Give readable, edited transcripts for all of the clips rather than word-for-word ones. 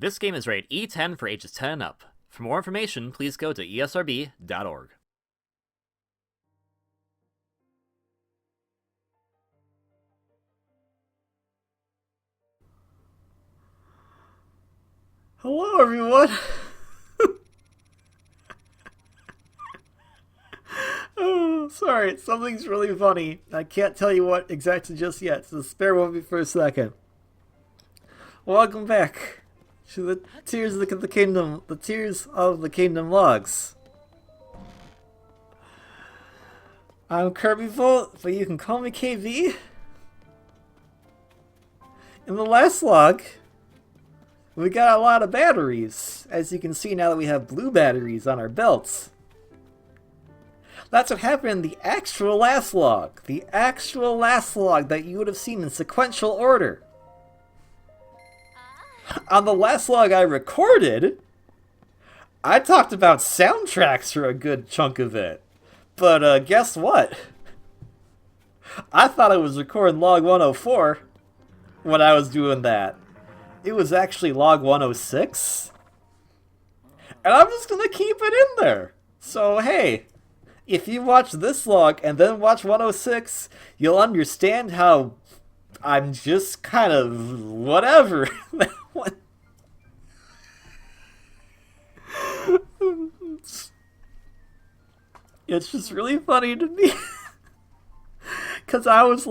This game is rated E10 for ages 10 and up. For more information, please go to esrb.org. Hello, everyone! Oh, sorry, something's really funny. I can't tell you what exactly just yet, so spare with me for a second. Welcome back to the Tears of the Kingdom, the Tears of the Kingdom logs. I'm Kirby Volt, but you can call me KB. In the last log, we got a lot of batteries, as you can see now that we have blue batteries on our belts. That's what happened in the actual last log. The actual last log that you would have seen in sequential order. On the last log I recorded, I talked about soundtracks for a good chunk of it. But guess what? I thought I was recording log 104 when I was doing that. It was actually log 106. And I'm just gonna keep it in there. So hey, if you watch this log and then watch 106, you'll understand how I'm just kind of whatever. It's just really funny to me. Because I was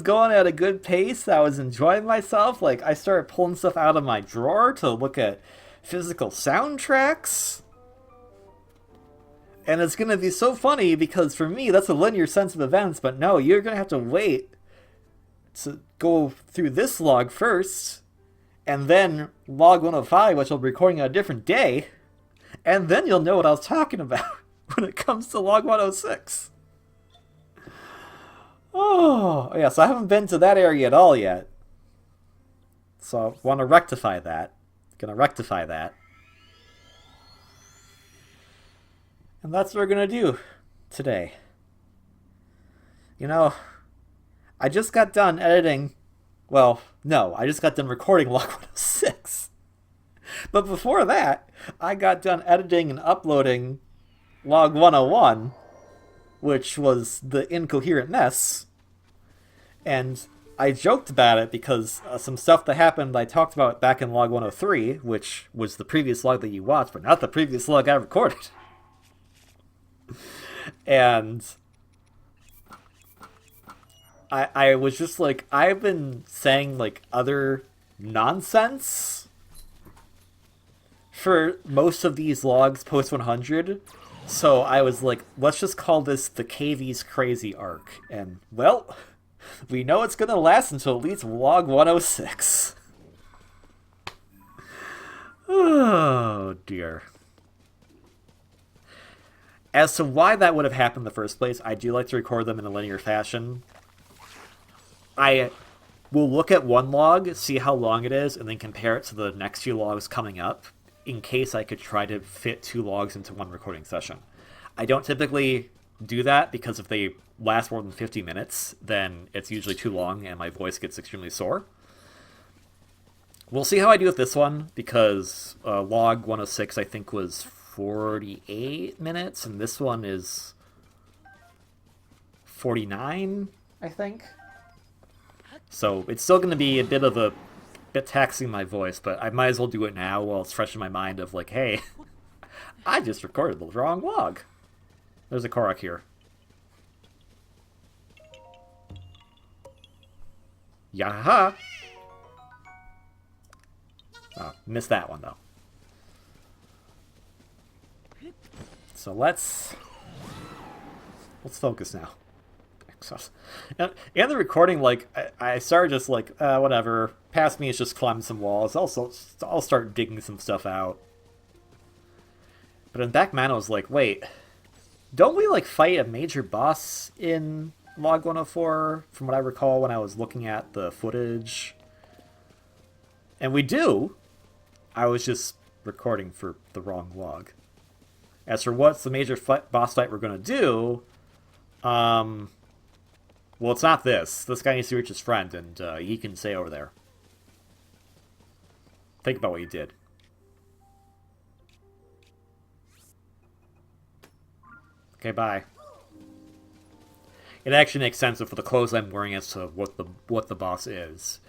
going at a good pace. I was enjoying myself. Like, I started pulling stuff out of my drawer to look at physical soundtracks. And it's going to be so funny because for me, that's a linear sense of events. But no, you're going to have to wait to go through this log first. And then log 105, which I'll be recording on a different day. And then you'll know what I was talking about when it comes to log 106. Oh, yeah, so I haven't been to that area at all yet. So I want to rectify that. Gonna rectify that. And that's what we're gonna do today. You know, I just got done editing. Well, no, I just got done recording log 106. But before that, I got done editing and uploading log 101, which was the incoherent mess. And I joked about it because some stuff that happened I talked about back in log 103, which was the previous log that you watched, but not the previous log I recorded. And I was just like, I've been saying like other nonsense for most of these logs post 100. So I was like, let's just call this the KV's Crazy Arc. And, well, we know it's going to last until at least log 106. Oh, dear. As to why that would have happened in the first place, I do like to record them in a linear fashion. I will look at one log, see how long it is, and then compare it to the next few logs coming up, in case I could try to fit two logs into one recording session. I don't typically do that because if they last more than 50 minutes, then it's usually too long and my voice gets extremely sore. We'll see how I do with this one, because log 106 I think was 48 minutes, and this one is 49, I think. So it's still going to be a bit taxing my voice, but I might as well do it now while it's fresh in my mind of like, hey, I just recorded the wrong log. There's a Korok here. Yaha! Oh, missed that one though. So let's focus now. And the recording, like, I started just like, whatever. Past me is just climbing some walls. I'll start digging some stuff out. But in back man, I was like, wait, don't we like fight a major boss in log 104? From what I recall when I was looking at the footage. And we do. I was just recording for the wrong log. As for what's the major boss fight we're gonna do, well, it's not this. This guy needs to reach his friend, and he can stay over there. Think about what you did. Okay, bye. It actually makes sense for the clothes I'm wearing as to what the boss is.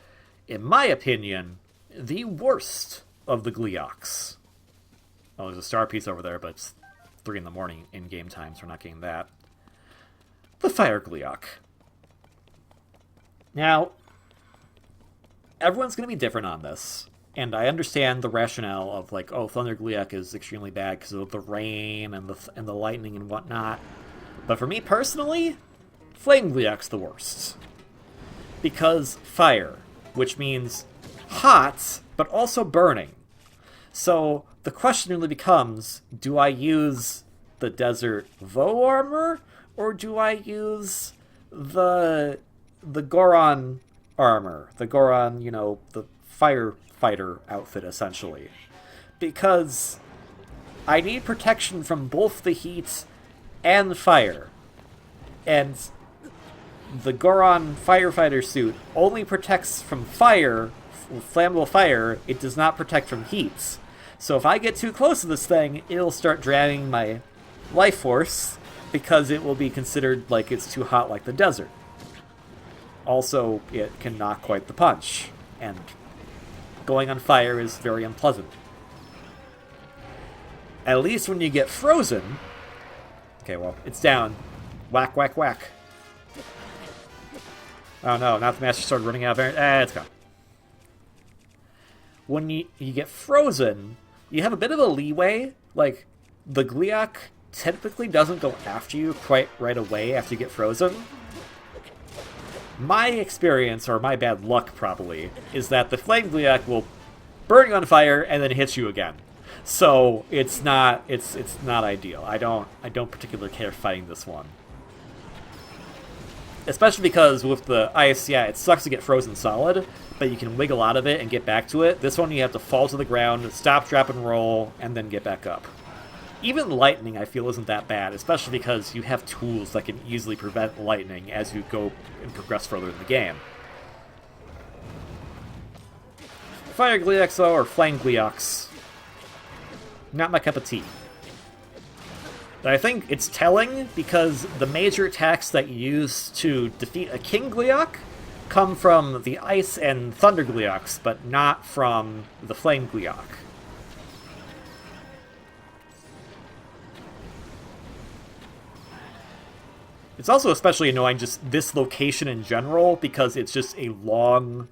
In my opinion, the worst of the Gleeoks. Oh, there's a star piece over there, but it's 3 in the morning in game time, so we're not getting that. The Fire Gleeok. Now, everyone's going to be different on this, and I understand the rationale of like, oh, Thunder Gleeok is extremely bad because of the rain and the lightning and whatnot. But for me personally, Flame Gleeok's the worst. Because fire, which means hot, but also burning. So the question really becomes, do I use the Desert Voe armor, or do I use the Goron armor? The Goron, you know, the firefighter outfit, essentially. Because I need protection from both the heat and fire. And the Goron firefighter suit only protects from fire, flammable fire. It does not protect from heat. So if I get too close to this thing, it'll start draining my life force, because it will be considered like it's too hot like the desert. Also, it can knock quite the punch, and going on fire is very unpleasant. At least when you get frozen... Okay, well, it's down. Whack, whack, whack. Oh no, not the Master Sword running out of air. It's gone. When you get frozen, you have a bit of a leeway. Like, the Gleeok typically doesn't go after you quite right away after you get frozen. My experience, or my bad luck probably, is that the Flame Gleeok will burn you on fire and then hit you again. So it's not ideal. I don't particularly care fighting this one. Especially because with the ice, yeah, it sucks to get frozen solid, but you can wiggle out of it and get back to it. This one you have to fall to the ground, stop, drop, and roll, and then get back up. Even lightning, I feel, isn't that bad, especially because you have tools that can easily prevent lightning as you go and progress further in the game. Fire Gleeoks, though, or Flame Gleeoks, not my cup of tea. But I think it's telling because the major attacks that you use to defeat a King Gleeok come from the Ice and Thunder Gleeoks, but not from the Flame Gleeok. It's also especially annoying just this location in general, because it's just a long,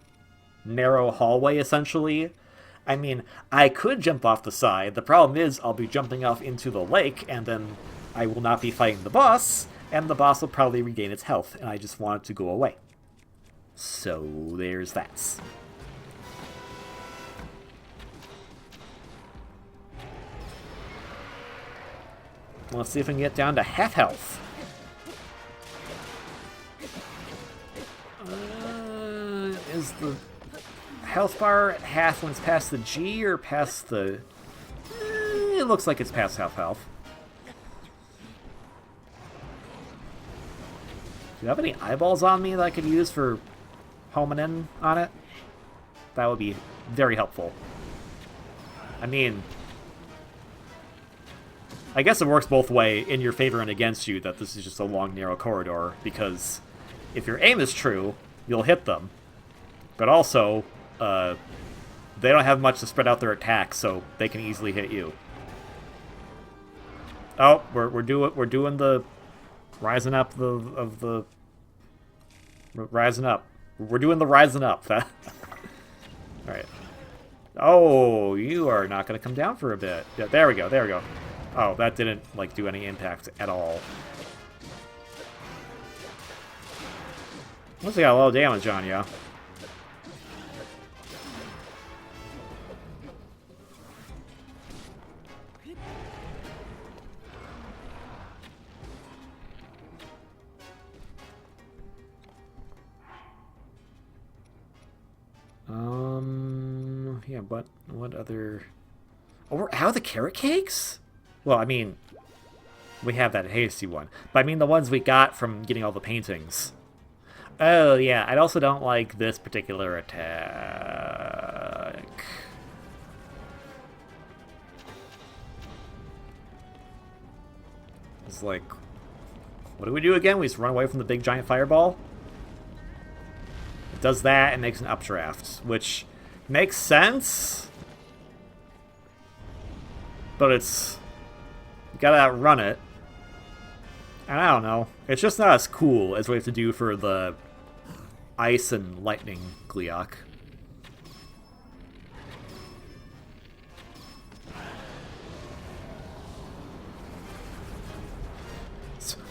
narrow hallway, essentially. I mean, I could jump off the side. The problem is I'll be jumping off into the lake, and then I will not be fighting the boss, and the boss will probably regain its health, and I just want it to go away. So there's that. Let's see if we can get down to half health. Is the health bar at half when it's past the G or past the... it looks like it's past half health. Do you have any eyeballs on me that I could use for homing in on it? That would be very helpful. I mean, I guess it works both ways, in your favor and against you, that this is just a long, narrow corridor, because if your aim is true, you'll hit them. But also, they don't have much to spread out their attacks, so they can easily hit you. Oh, we're doing the rising up rising up. We're doing the rising up. All right. Oh, you are not going to come down for a bit. Yeah, there we go. There we go. Oh, that didn't like do any impact at all. Looks like got a low damage on you. Yeah, but what other... Oh, we're out of the carrot cakes? Well, I mean, we have that hasty one. But I mean the ones we got from getting all the paintings. Oh, yeah, I also don't like this particular attack. It's like, what do we do again? We just run away from the big giant fireball? It does that and makes an updraft, which makes sense. But it's... You gotta outrun it. And I don't know. It's just not as cool as we have to do for the ice and lightning Gleeok.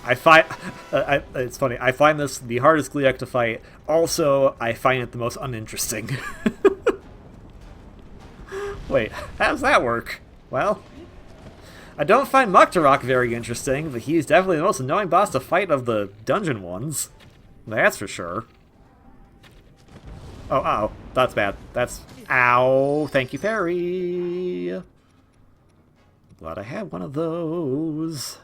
I find... it's funny. I find this the hardest Gleeok to fight. Also, I find it the most uninteresting. Wait, how does that work? Well... I don't find Muktarok very interesting, but he's definitely the most annoying boss to fight of the dungeon ones. That's for sure. Oh, that's bad. That's... Ow! Thank you, fairy! Glad I had one of those.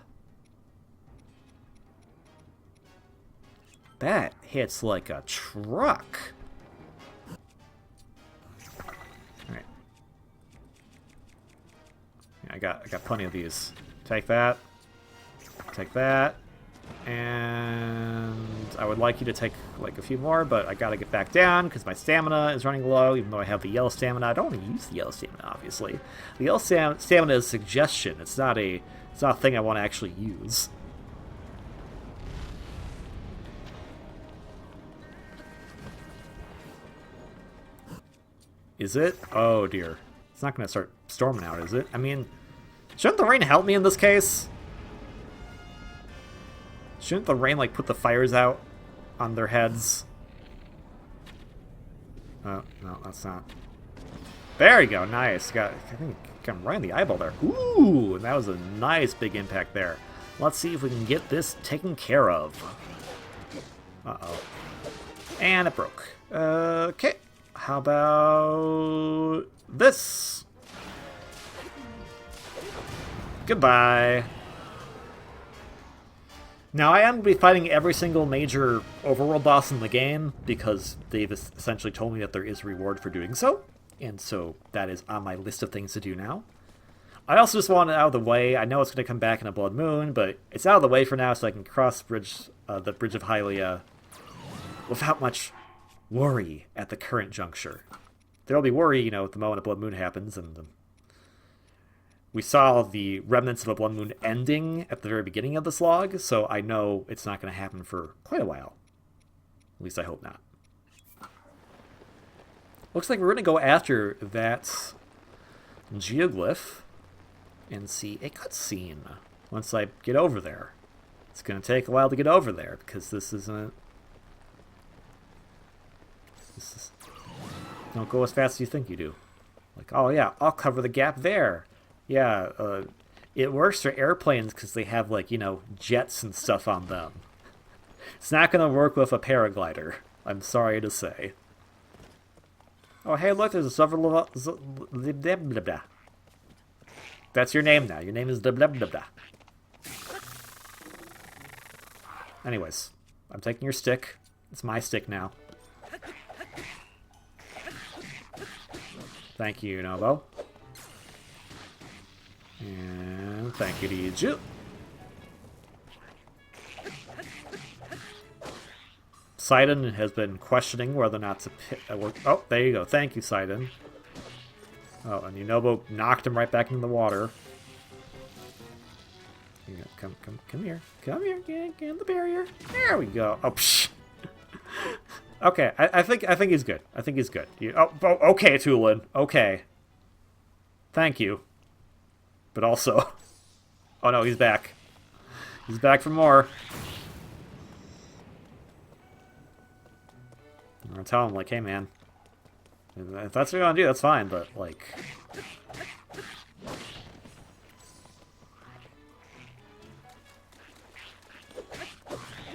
That hits like a truck. Alright. I got plenty of these. Take that. Take that. And I would like you to take like a few more, but I gotta get back down because my stamina is running low, even though I have the yellow stamina. I don't want to use the yellow stamina, obviously. The yellow stamina is a suggestion. It's not a thing I want to actually use. Is it? Oh dear. It's not gonna start storming out, is it? I mean, shouldn't the rain help me in this case? Shouldn't the rain, like, put the fires out on their heads? Oh, no, that's not. There you go, nice. I think I'm right in the eyeball there. Ooh, and that was a nice big impact there. Let's see if we can get this taken care of. Uh-oh. And it broke. Okay. How about this? Goodbye. Now, I am going to be fighting every single major overworld boss in the game, because they've essentially told me that there is a reward for doing so, and so that is on my list of things to do now. I also just want it out of the way. I know it's going to come back in a Blood Moon, but it's out of the way for now so I can cross the Bridge of Hylia without much worry at the current juncture. There'll be worry, you know, at the moment a Blood Moon happens, and we saw the remnants of a Blood Moon ending at the very beginning of this log, so I know it's not going to happen for quite a while. At least I hope not. Looks like we're going to go after that geoglyph and see a cutscene once I get over there. It's going to take a while to get over there, because this isn't... Don't go as fast as you think you do. Like, oh yeah, I'll cover the gap there. Yeah, it works for airplanes because they have, like, you know, jets and stuff on them. It's not going to work with a paraglider, I'm sorry to say. Oh, hey, look, there's a several... That's your name now. Your name is Anyways, I'm taking your stick. It's my stick now. Thank you, Nobo. And thank you to you. Sidon has been questioning whether or not to work. Oh, there you go. Thank you, Sidon. Oh, and Yunobo knocked him right back into the water. Come here. Come here. Get in the barrier. There we go. Oh, psh. Okay, I think he's good. I think he's good. Okay, Tulin. Okay. Thank you. But also... Oh no, he's back. He's back for more. I'm gonna tell him, like, hey man, if that's what you want to do, that's fine, but, like...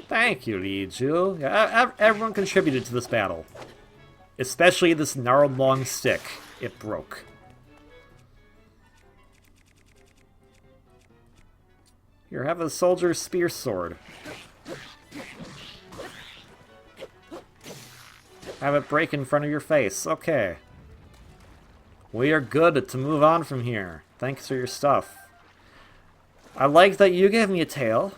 Thank you, Riju. Yeah, everyone contributed to this battle. Especially this gnarled long stick. It broke. Here, have a soldier's spear sword. Have it break in front of your face. Okay. We are good to move on from here. Thanks for your stuff. I like that you gave me a tail.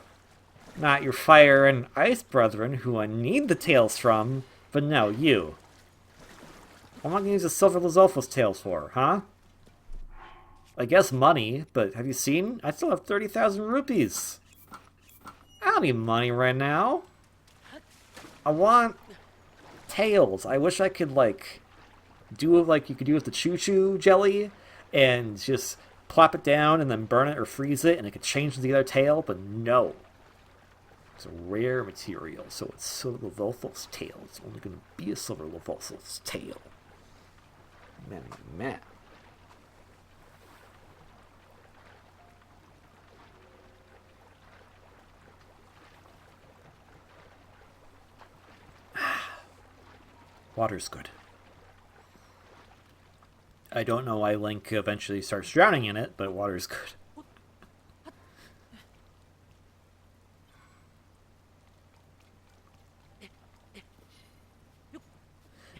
Not your fire and ice brethren, who I need the tails from, but no, you. What am I gonna use the Silver Lizalfos tails for, huh? I guess money, but have you seen? I still have 30,000 rupees. I don't need money right now. I want tails. I wish I could, like, do it like you could do with the choo-choo jelly and just plop it down and then burn it or freeze it and it could change into the other tail, but no. It's a rare material, so it's Silver Lizalfos tail. It's only going to be a Silver Lizalfos tail. Man. Water's good. I don't know why Link eventually starts drowning in it, but water's good.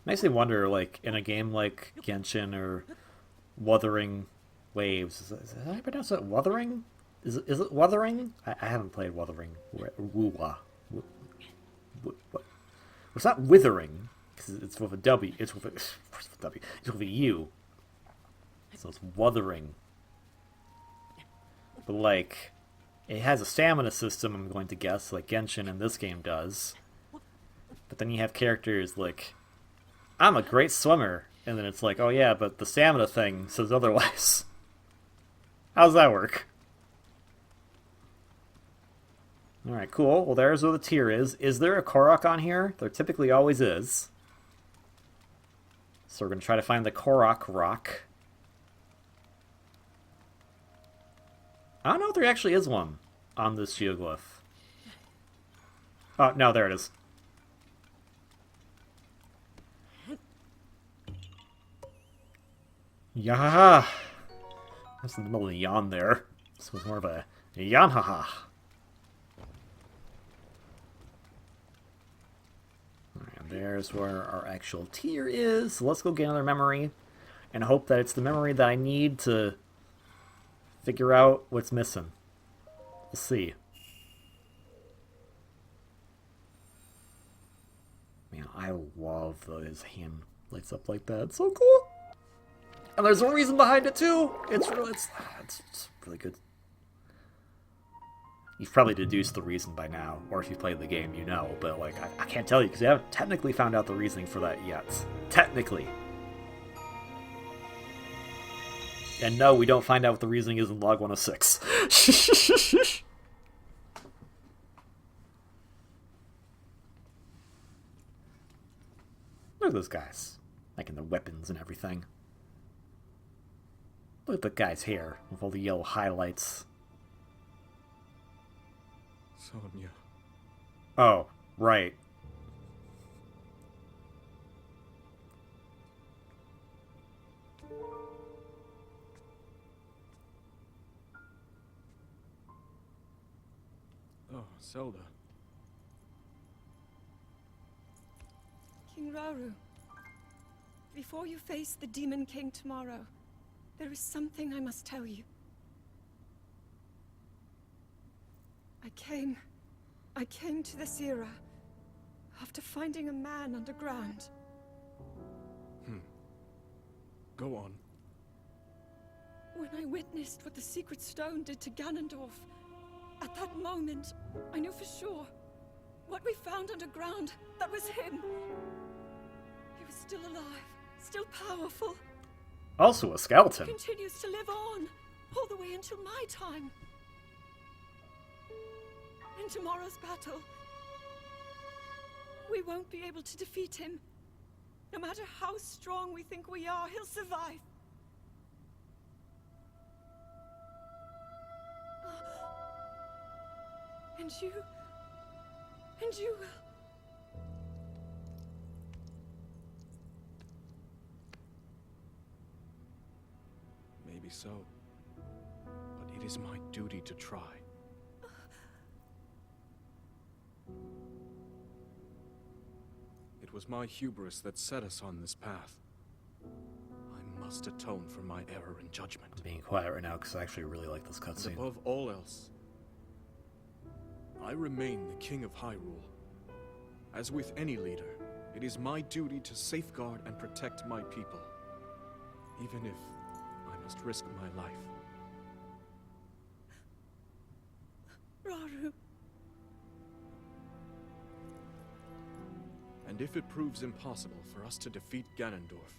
Makes me wonder, like, in a game like Genshin or Wuthering Waves, is that how you pronounce it? Wuthering? Is it Wuthering? I haven't played Wuthering. Woo-wah. It's not Withering, because it's with a W. It's with a W. It's with a U. So it's Wuthering. But, like, it has a stamina system, I'm going to guess, like Genshin in this game does. But then you have characters like, I'm a great swimmer. And then it's like, oh yeah, but the stamina thing says otherwise. How's that work? Alright, cool. Well, there's where the tier is. Is there a Korok on here? There typically always is. So we're going to try to find the Korok rock. I don't know if there actually is one on this geoglyph. Oh, no, there it is. Yahaha! That's in the middle of a yawn there. This was more of a yanhaha. And there's where our actual tier is. So let's go get another memory and hope that it's the memory that I need to figure out what's missing. We'll see. Man, I love that his hand lights up like that. It's so cool. And there's a reason behind it too. It's really good. You've probably deduced the reason by now, or if you've played the game, you know. But like, I can't tell you because I haven't technically found out the reasoning for that yet. Technically. And no, we don't find out what the reasoning is in log 106. Look at those guys. Like in their weapons and everything. Look at the guy's hair with all the yellow highlights. Sonia. Oh, right. Oh, Zelda. King Rauru, before you face the Demon King tomorrow, there is something I must tell you. I came to this era after finding a man underground. Go on. When I witnessed what the Secret Stone did to Ganondorf, at that moment, I knew for sure what we found underground, that was him. He was still alive, still powerful. Also a skeleton. He continues to live on, all the way until my time. In tomorrow's battle, we won't be able to defeat him. No matter how strong we think we are, he'll survive. And you will. Maybe so. But it is my duty to try. It was my hubris that set us on this path. I must atone for my error in judgment. I'm being quiet right now because I actually really like this And cutscene. above all else, I remain the King of Hyrule. As with any leader, it is my duty to safeguard and protect my people, even if I must risk my life. Rauru. And if it proves impossible for us to defeat Ganondorf,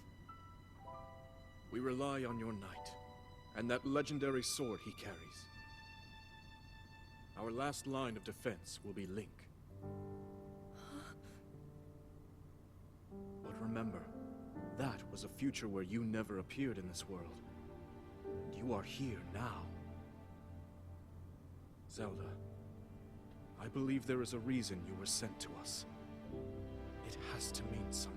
we rely on your knight and that legendary sword he carries. Our last line of defense will be Link. But remember, that was a future where you never appeared in this world. And you are here now. Zelda, I believe there is a reason you were sent to us. It has to mean something.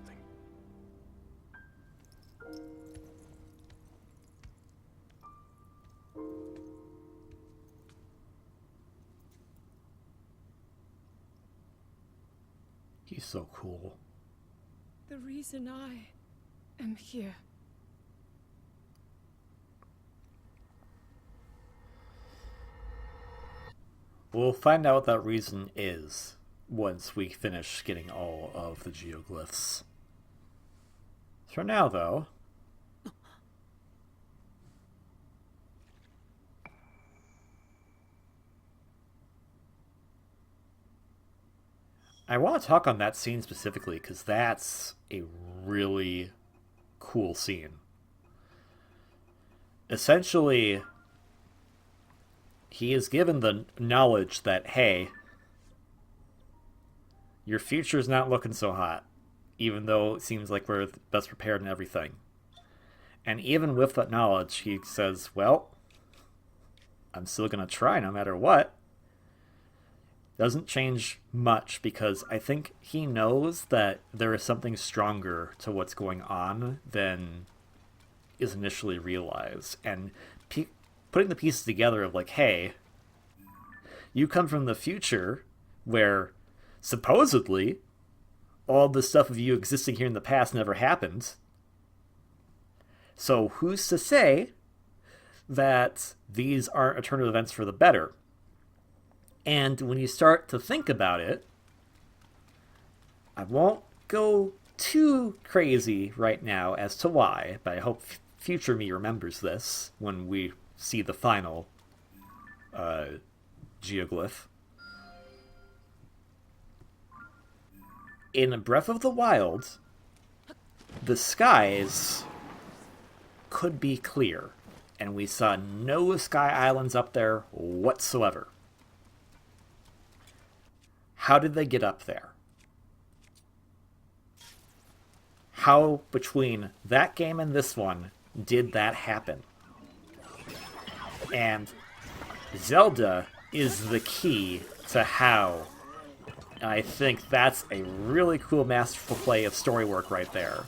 He's so cool. The reason I am here. We'll find out what that reason is once we finish getting all of the geoglyphs. For now, though, I want to talk on that scene specifically because that's a really cool scene. Essentially, he is given the knowledge that, hey, your future's not looking so hot, even though it seems like we're best prepared and everything. And even with that knowledge, he says, well, I'm still going to try no matter what. Doesn't change much because I think he knows that there is something stronger to what's going on than is initially realized. And putting the pieces together of like, hey, you come from the future where supposedly all the stuff of you existing here in the past never happened. So who's to say that these aren't alternative events for the better? And when you start to think about it, I won't go too crazy right now as to why, but I hope future me remembers this when we see the final geoglyph. In Breath of the Wild, the skies could be clear, and we saw no sky islands up there whatsoever. How did they get up there? How, between that game and this one, did that happen? And Zelda is the key to how. I think that's a really cool masterful play of story work right there.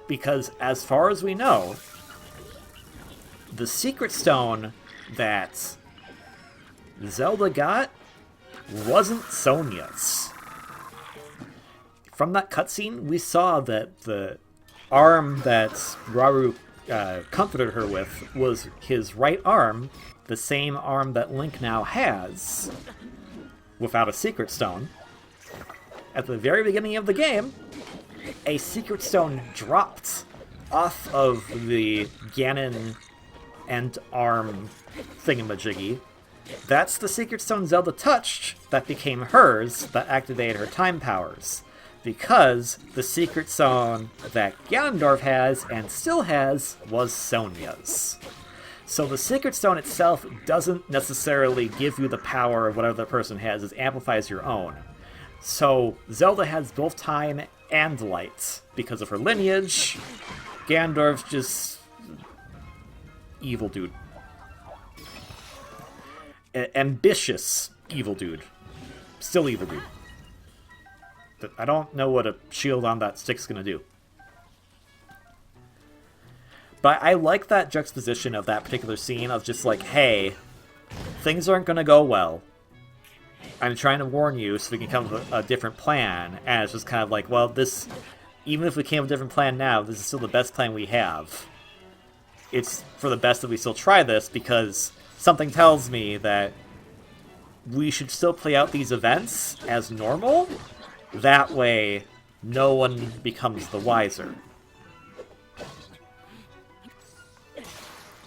Because as far as we know, the secret stone that Zelda got wasn't Sonia's. From that cutscene, we saw that the arm that Rauru comforted her with was his right arm, the same arm that Link now has, without a secret stone. At the very beginning of the game, a secret stone dropped off of the Ganon and arm thingamajiggy. That's the secret stone Zelda touched that became hers, that activated her time powers. Because the secret stone that Ganondorf has, and still has, was Sonia's. So the secret stone itself doesn't necessarily give you the power of whatever the person has, it amplifies your own. So Zelda has both time and light because of her lineage. Ganondorf's just evil dude. Ambitious evil dude. Still evil dude. I don't know what a shield on that stick's gonna do. But I like that juxtaposition of that particular scene of just like, hey, things aren't gonna go well. I'm trying to warn you so we can come up with a different plan. And it's just kind of like, well, this, even if we came up with a different plan now, this is still the best plan we have. it's for the best that we still try this, because something tells me that we should still play out these events as normal. That way, no one becomes the wiser.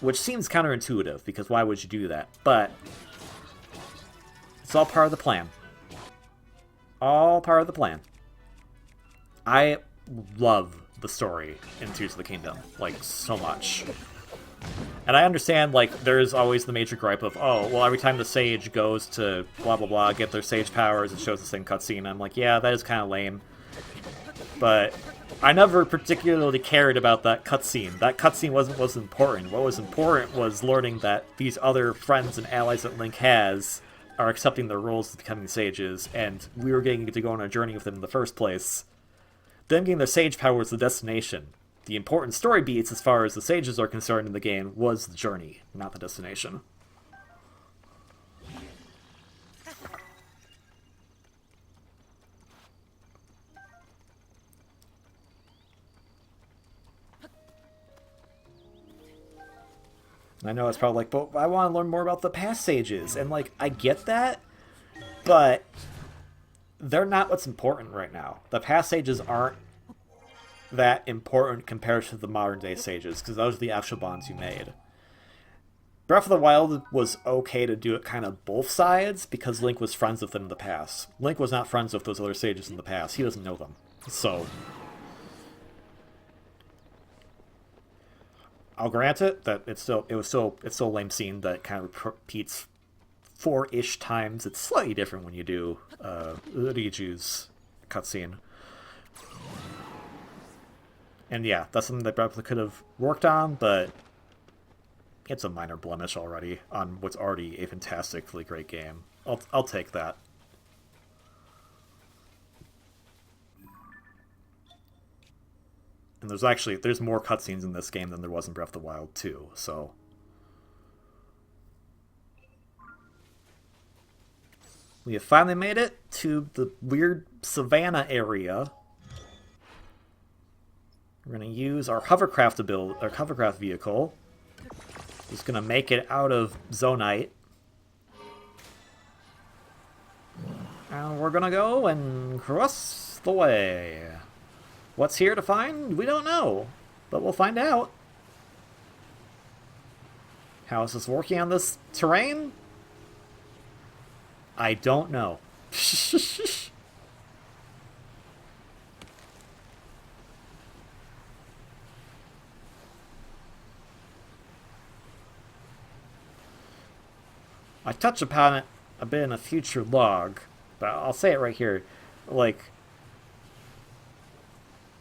Which seems counterintuitive, because why would you do that? But it's all part of the plan. All part of the plan. I love the story in Tears of the Kingdom, like, so much. And I understand, like, there's always the major gripe of, oh, well, every time the sage goes to blah blah blah, get their sage powers, it shows the same cutscene. I'm like, yeah, that is kind of lame. But I never particularly cared about that cutscene. That cutscene wasn't what's important. What was important was learning that these other friends and allies that Link has are accepting their roles as becoming sages, and we were getting to go on a journey with them in the first place. Them getting their sage power was the destination. The important story beats, as far as the sages are concerned in the game, was the journey, not the destination. I know it's probably like, but I want to learn more about the past sages. And, like, I get that, but they're not what's important right now. The past sages aren't that important compared to the modern-day sages, because those are the actual bonds you made. Breath of the Wild was okay to do it kind of both sides, because Link was friends with them in the past. Link was not friends with those other sages in the past. He doesn't know them. So I'll grant it that it's still a lame scene that kind of repeats 4-ish times. It's slightly different when you do Riju's cutscene. And yeah, that's something that probably could have worked on, but it's a minor blemish already on what's already a fantastically great game. I'll take that. And there's more cutscenes in this game than there was in Breath of the Wild 2, so we have finally made it to the weird savannah area. We're going to use our hovercraft vehicle. Just going to make it out of Zonite. And we're going to go and cross the way. What's here to find? We don't know, but we'll find out. How is this working on this terrain? I don't know. I touch upon it a bit in a future log, but I'll say it right here. Like,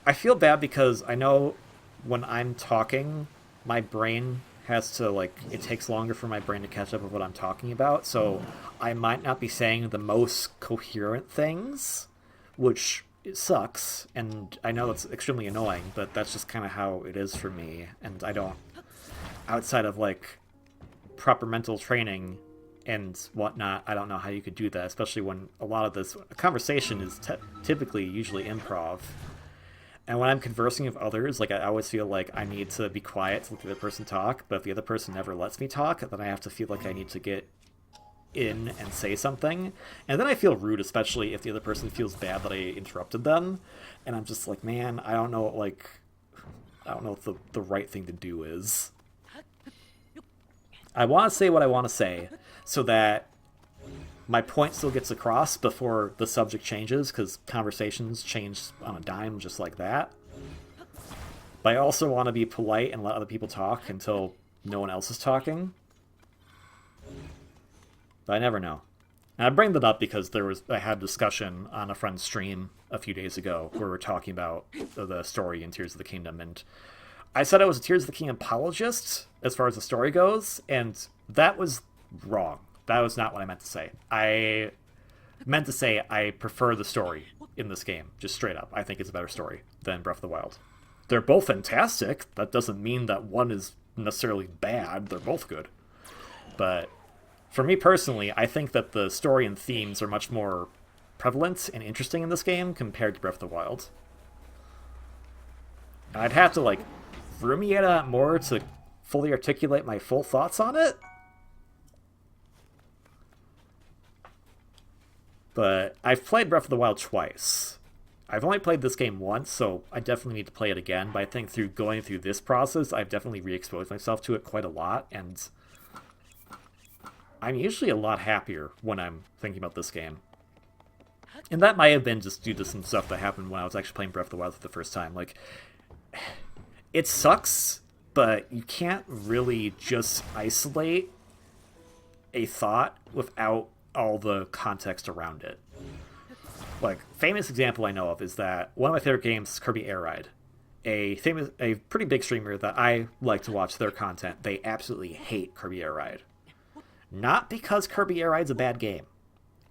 I feel bad because I know when I'm talking, my brain has to, like, it takes longer for my brain to catch up with what I'm talking about, so I might not be saying the most coherent things, which it sucks, and I know it's extremely annoying, but that's just kind of how it is for me, and I don't, outside of, like, proper mental training and whatnot, I don't know how you could do that, especially when a lot of this conversation is typically usually improv. And when I'm conversing with others, like, I always feel like I need to be quiet to let the other person talk, but if the other person never lets me talk, then I have to feel like I need to get in and say something. And then I feel rude, especially if the other person feels bad that I interrupted them. And I'm just like, man, I don't know, like, I don't know what the right thing to do is. I want to say what I want to say, so that my point still gets across before the subject changes, because conversations change on a dime just like that. But I also want to be polite and let other people talk until no one else is talking. But I never know. And I bring that up because I had a discussion on a friend's stream a few days ago where we were talking about the story in Tears of the Kingdom, and I said I was a Tears of the Kingdom apologist as far as the story goes, and that was wrong. That was not what I meant to say. I meant to say I prefer the story in this game, just straight up. I think it's a better story than Breath of the Wild. They're both fantastic. That doesn't mean that one is necessarily bad. They're both good. But for me personally, I think that the story and themes are much more prevalent and interesting in this game compared to Breath of the Wild. And I'd have to, like, ruminate on it more to fully articulate my full thoughts on it. But I've played Breath of the Wild twice. I've only played this game once, so I definitely need to play it again. But I think through going through this process, I've definitely re-exposed myself to it quite a lot, and I'm usually a lot happier when I'm thinking about this game. And that might have been just due to some stuff that happened when I was actually playing Breath of the Wild for the first time. Like, it sucks, but you can't really just isolate a thought without all the context around it. Like, famous example I know of is that one of my favorite games is Kirby Air Ride. A pretty big streamer that I like to watch their content, they absolutely hate Kirby Air Ride. Not because Kirby Air Ride's a bad game.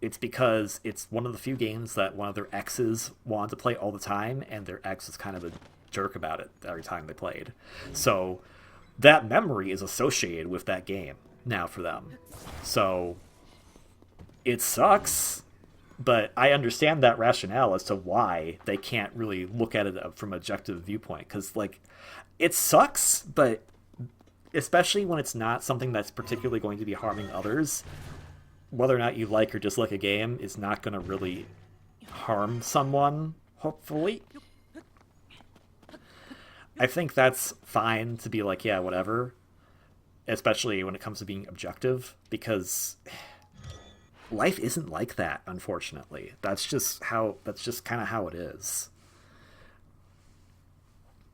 It's because it's one of the few games that one of their exes wanted to play all the time, and their ex was kind of a jerk about it every time they played. So that memory is associated with that game now for them. So it sucks, but I understand that rationale as to why they can't really look at it from an objective viewpoint. Because, like, it sucks, but especially when it's not something that's particularly going to be harming others, whether or not you like or dislike a game is not going to really harm someone, hopefully. I think that's fine to be like, yeah, whatever. Especially when it comes to being objective, because life isn't like that, unfortunately. That's just kind of how it is.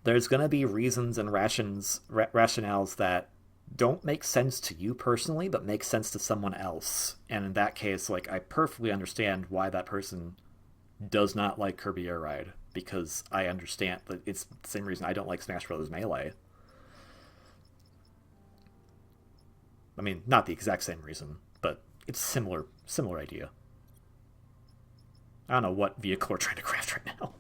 There's going to be reasons and rationales that don't make sense to you personally, but make sense to someone else. And in that case, like, I perfectly understand why that person does not like Kirby Air Ride, because I understand that it's the same reason I don't like Smash Bros. Melee. I mean, not the exact same reason, but it's a similar idea. I don't know what vehicle we're trying to craft right now.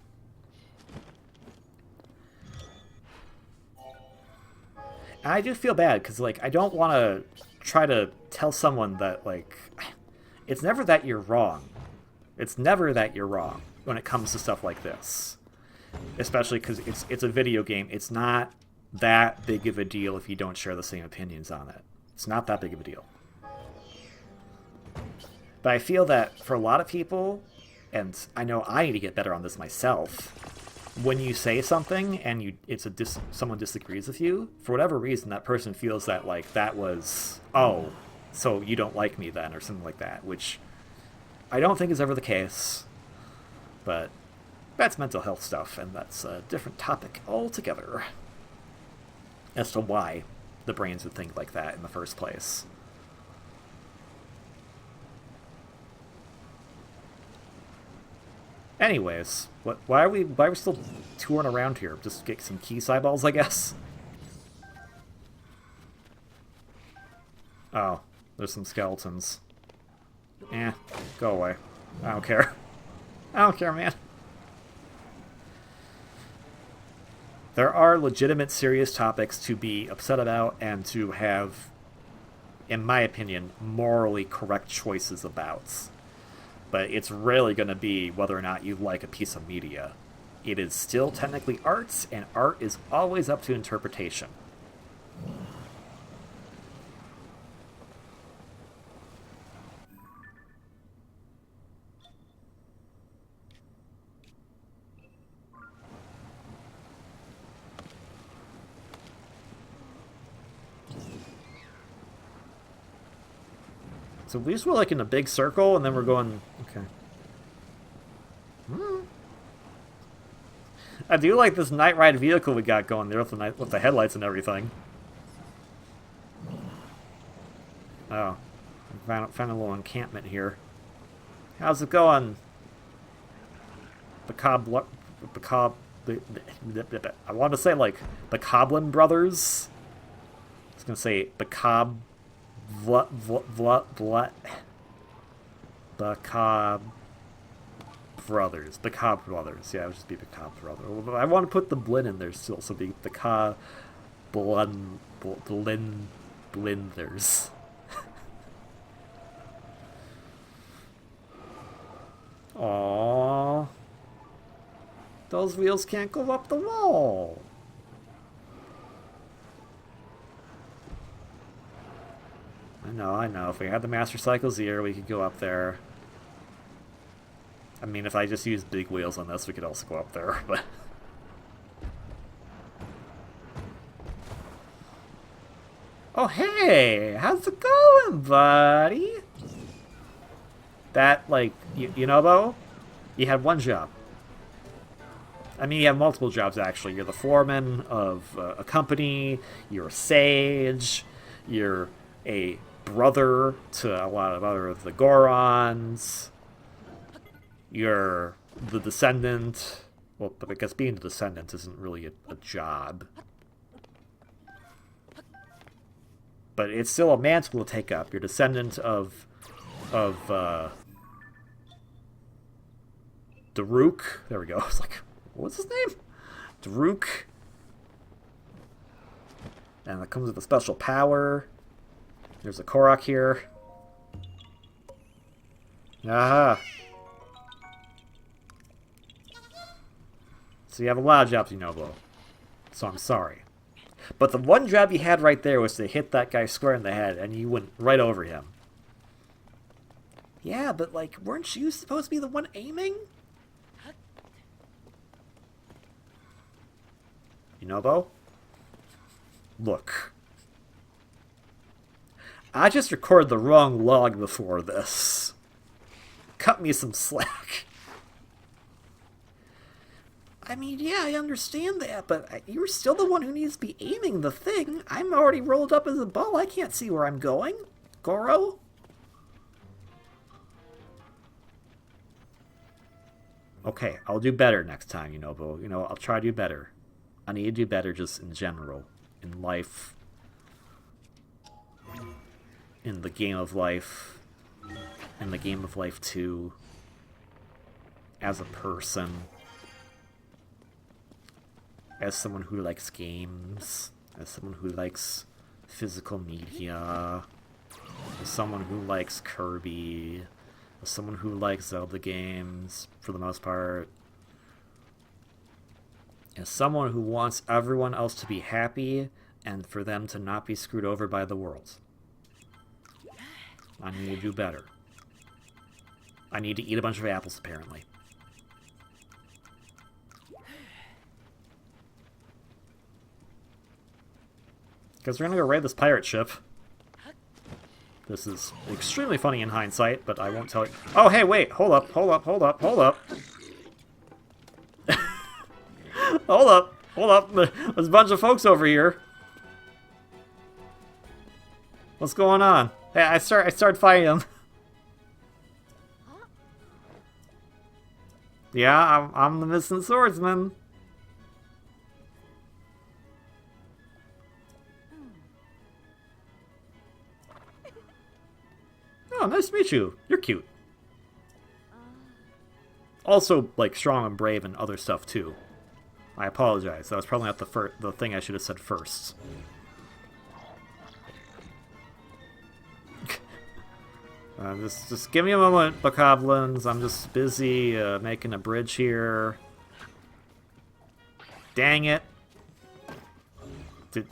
And I do feel bad, because, like, I don't want to try to tell someone that, like, it's never that you're wrong. It's never that you're wrong when it comes to stuff like this. Especially because it's a video game. It's not that big of a deal if you don't share the same opinions on it. It's not that big of a deal. But I feel that for a lot of people, and I know I need to get better on this myself, when you say something and someone disagrees with you, for whatever reason, that person feels that, like, that was, oh, so you don't like me then, or something like that, which I don't think is ever the case. But that's mental health stuff, and that's a different topic altogether as to why the brains would think like that in the first place. Anyways, why are we still touring around here? Just get some key eyeballs, I guess? Oh, there's some skeletons. Eh, go away. I don't care. I don't care, man. There are legitimate, serious topics to be upset about and to have, in my opinion, morally correct choices about. But it's rarely going to be whether or not you like a piece of media. It is still technically art, and art is always up to interpretation. So we just were like in a big circle, and then we're going... Okay. I do like this night ride vehicle we got going there with the headlights and everything. Oh. Found a little encampment here. How's it going? I want to say, like, the Coblin Brothers. I was going to say Bacab... Bacab Brothers. Bacab Brothers. Yeah, it would just be Bacab Brothers. I want to put the Blin in there still, so be Bacab Blinders. Aww. Those wheels can't go up the wall. I know. If we had the Master Cycle's Ear, we could go up there. I mean, if I just use big wheels on this, we could also go up there, but... Oh, hey! How's it going, buddy? That, like, you know, though? You had one job. I mean, you have multiple jobs, actually. You're the foreman of a company, you're a sage, you're a brother to a lot of other of the Gorons, you're the descendant. Well, but I guess being the descendant isn't really a job. But it's still a mantle to take up. You're descendant of Daruk. There we go. I was like, what's his name? Daruk. And that comes with a special power. There's a Korok here. Aha. So you have a lot of jobs, Yunobo. So I'm sorry. But the one job you had right there was to hit that guy square in the head, and you went right over him. Yeah, but, like, weren't you supposed to be the one aiming? Yunobo? Look. I just recorded the wrong log before this. Cut me some slack. I mean, yeah, I understand that, but you're still the one who needs to be aiming the thing. I'm already rolled up as a ball. I can't see where I'm going. Goro? Okay, I'll do better next time, Yunobo. You know, I'll try to do better. I need to do better just in general. In life. In the game of life. In the game of life 2. As a person. As someone who likes games. As someone who likes physical media. As someone who likes Kirby. As someone who likes Zelda games, for the most part. As someone who wants everyone else to be happy and for them to not be screwed over by the world. I need to do better. I need to eat a bunch of apples, apparently. Because we're gonna go raid this pirate ship. This is extremely funny in hindsight, but I won't tell you. Oh, hey, wait! Hold up, hold up, hold up, hold up! Hold up, hold up! There's a bunch of folks over here. What's going on? Hey, I started fighting them. Yeah, I'm the missing swordsman. Oh, nice to meet you. You're cute. Also, like, strong and brave and other stuff, too. I apologize. That was probably not the thing I should have said first. Just give me a moment, Bokoblins. I'm just busy making a bridge here. Dang it. Did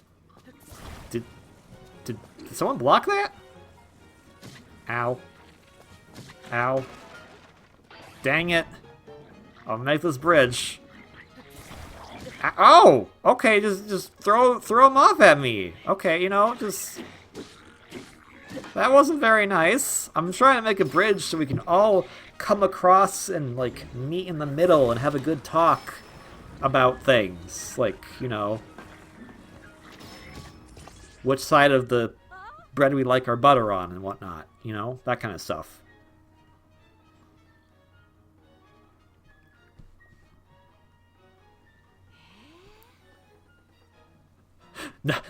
someone block that? Ow. Ow. Dang it. I'll make this bridge. Oh! Okay, just throw them off at me. Okay, you know, just... That wasn't very nice. I'm trying to make a bridge so we can all come across and, like, meet in the middle and have a good talk about things. Like, you know... Which side of the bread we like our butter on and whatnot. You know, that kind of stuff.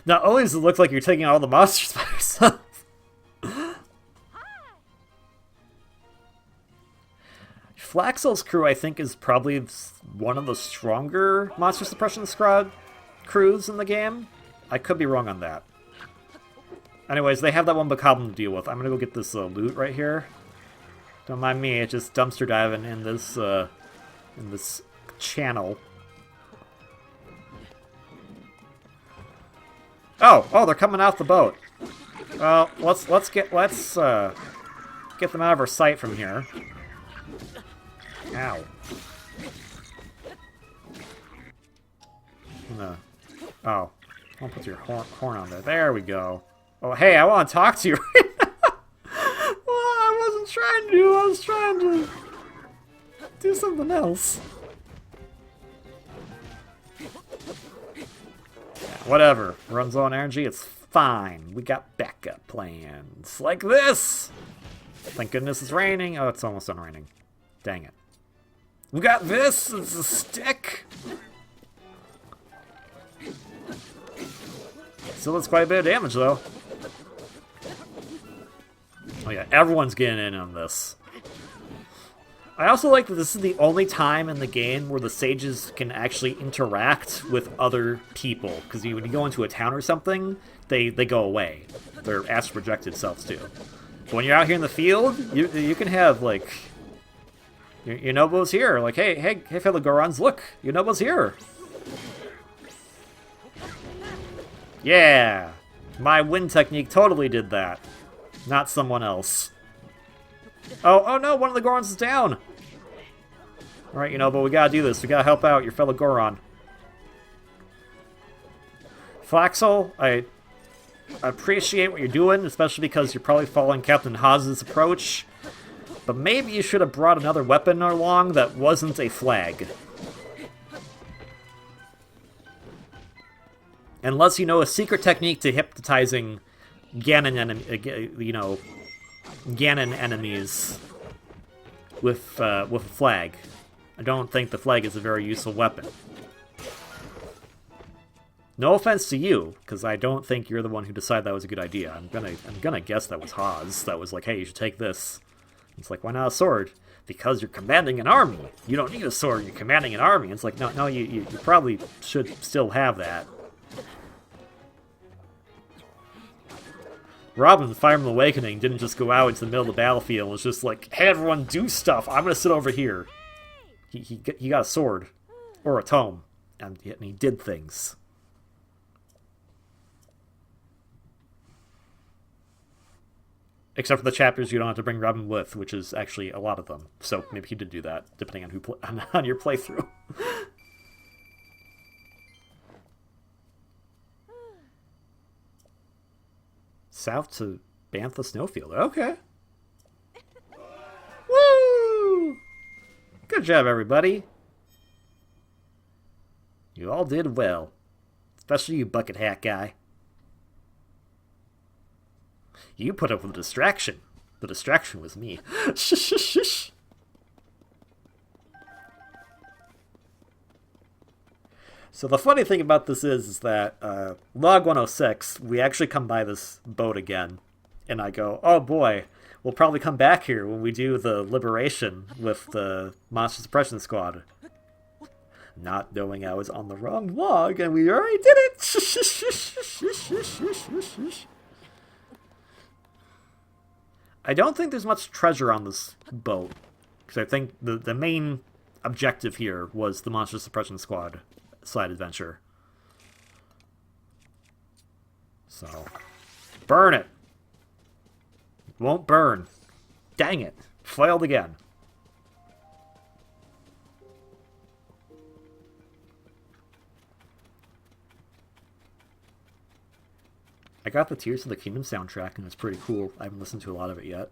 Not only does it look like you're taking all the monsters by yourself. Flaxel's crew, I think, is probably one of the stronger monster suppression squad crews in the game. I could be wrong on that. Anyways, they have that one Bokoblin to deal with. I'm gonna go get this loot right here. Don't mind me, it's just dumpster diving in this channel. Oh, they're coming off the boat. Well, let's get them out of our sight from here. Ow. Oh, I'll put your horn on there. There we go. Oh, hey, I want to talk to you. Well, I wasn't trying to. I was trying to do something else. Yeah, whatever. Runs low on energy. It's fine. We got backup plans like this. Thank goodness it's raining. Oh, it's almost done raining. Dang it. We got this. It's a stick. Still does quite a bit of damage, though. Oh yeah, everyone's getting in on this. I also like that this is the only time in the game where the sages can actually interact with other people. Because when you go into a town or something, they go away. Their astral projected selves do. But when you're out here in the field, you can have, like... Your nobles here. Like, hey, fellow Gorons, look! Your nobles here! Yeah! My wind technique totally did that. Not someone else. Oh no, one of the Gorons is down! Alright, but we gotta do this. We gotta help out your fellow Goron. Flaxel, I appreciate what you're doing, especially because you're probably following Captain Haas's approach. But maybe you should have brought another weapon along that wasn't a flag. Unless you know a secret technique to hypnotizing Ganon enemies with a flag. I don't think the flag is a very useful weapon. No offense to you, because I don't think you're the one who decided that was a good idea. I'm gonna guess that was Haas. That was like, hey, you should take this. It's like, why not a sword? Because you're commanding an army. You don't need a sword. You're commanding an army. It's like, no, you probably should still have that. Robin, Fire Emblem Awakening, didn't just go out into the middle of the battlefield and was just like, hey, everyone, do stuff. I'm gonna sit over here. He got a sword. Or a tome. And he did things. Except for the chapters you don't have to bring Robin with, which is actually a lot of them. So maybe he did do that, depending on on your playthrough. South to Bantha Snowfield. Okay. Woo! Good job, everybody. You all did well. Especially you, bucket hat guy. You put up with the distraction. The distraction was me. Shh. So the funny thing about this is that log 106, we actually come by this boat again. And I go, oh boy, we'll probably come back here when we do the liberation with the Monster Suppression Squad. Not knowing I was on the wrong log, and we already did it! I don't think there's much treasure on this boat. Because I think the main objective here was the Monster Suppression Squad side adventure. So, burn it! It won't burn. Dang it. Failed again. I got the Tears of the Kingdom soundtrack, and it's pretty cool. I haven't listened to a lot of it yet.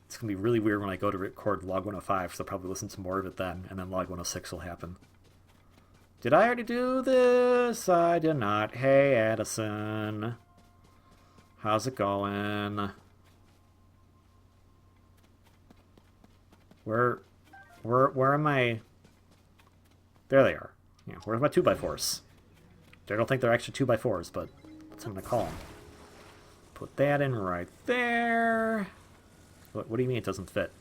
It's going to be really weird when I go to record Log 105, so I'll probably listen to more of it then, and then Log 106 will happen. Did I already do this? I did not. Hey, Addison. How's it going? Where am I? There they are. Yeah, where's my 2x4s? I don't think they're actually 2x4s, but that's what I'm gonna call them. Put that in right there. What do you mean it doesn't fit?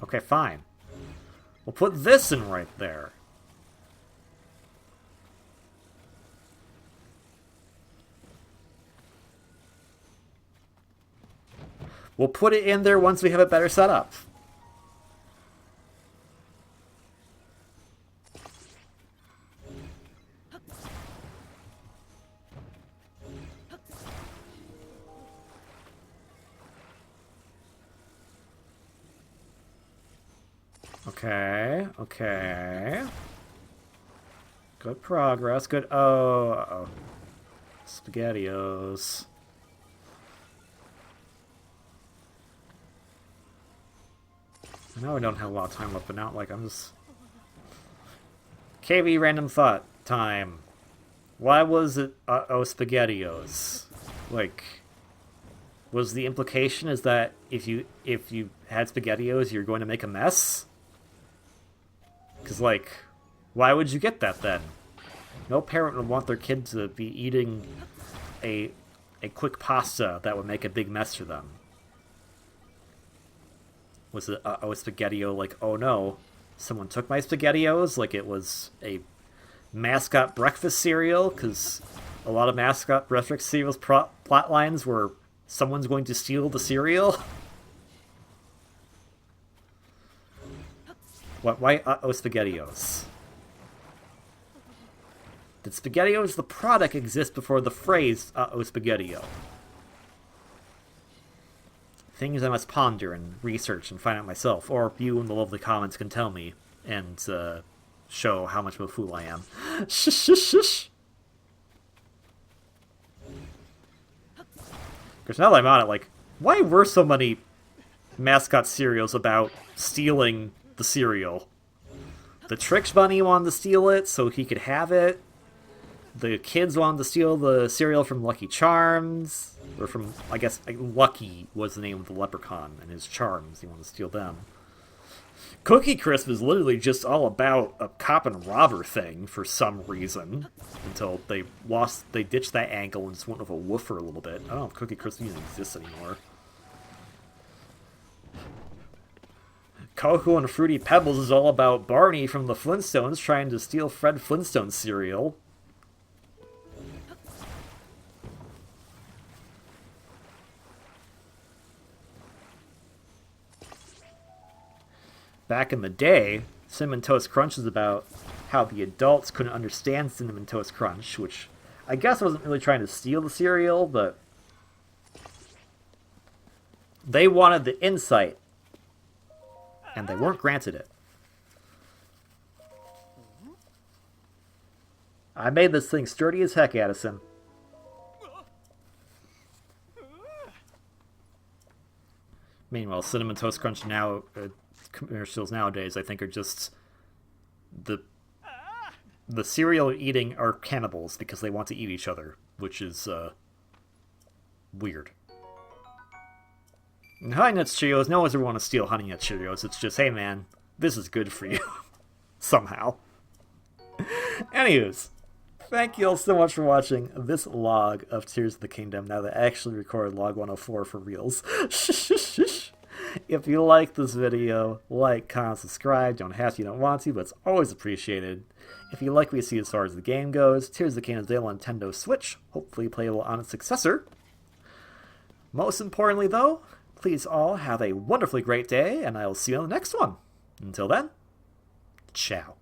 Okay, fine. We'll put this in right there. We'll put it in there once we have it better set up. Okay, okay. Good progress, good... Oh, uh-oh. SpaghettiOs. I know I don't have a lot of time left, but now, like, I'm just... KV random thought time. Why was it SpaghettiOs? Like, was the implication is that if you had SpaghettiOs, you're going to make a mess? Because, like, why would you get that then? No parent would want their kid to be eating a quick pasta that would make a big mess for them. Was it SpaghettiO like, oh no, someone took my SpaghettiOs? Like it was a mascot breakfast cereal? Because a lot of mascot breakfast cereals plot lines were someone's going to steal the cereal. What? Why SpaghettiOs? Did SpaghettiOs the product exist before the phrase SpaghettiO? Things I must ponder and research and find out myself, or you in the lovely comments can tell me and show how much of a fool I am. Shush, shush, shush. Because now that I'm on it, like, why were so many mascot cereals about stealing the cereal? The Tricks Bunny wanted to steal it so he could have it. The kids wanted to steal the cereal from Lucky Charms. Or from, I guess, Lucky was the name of the leprechaun, and his charms, he wanted to steal them. Cookie Crisp is literally just all about a cop and robber thing for some reason. Until they ditched that angle and just went with a woofer a little bit. I don't know if Cookie Crisp even exists anymore. Cocoa and Fruity Pebbles is all about Barney from the Flintstones trying to steal Fred Flintstone's cereal. Back in the day, Cinnamon Toast Crunch is about how the adults couldn't understand Cinnamon Toast Crunch, which I guess wasn't really trying to steal the cereal, but they wanted the insight, and they weren't granted it. I made this thing sturdy as heck, Addison. Meanwhile, Cinnamon Toast Crunch now... commercials nowadays, I think, are just the cereal eating are cannibals because they want to eat each other, which is weird. And Honey Nut Cheerios, no one's ever want to steal Honey Nut Cheerios. It's just, hey man, this is good for you somehow. Anyways, thank you all so much for watching this log of Tears of the Kingdom. Now that I actually recorded log 104 for reals. If you like this video, like, comment, subscribe. Don't have to, you don't want to, but it's always appreciated. If you like what you see as far as the game goes, Tears of the Kingdom is available on Nintendo Switch, hopefully playable on its successor. Most importantly, though, please all have a wonderfully great day, and I will see you on the next one. Until then, ciao.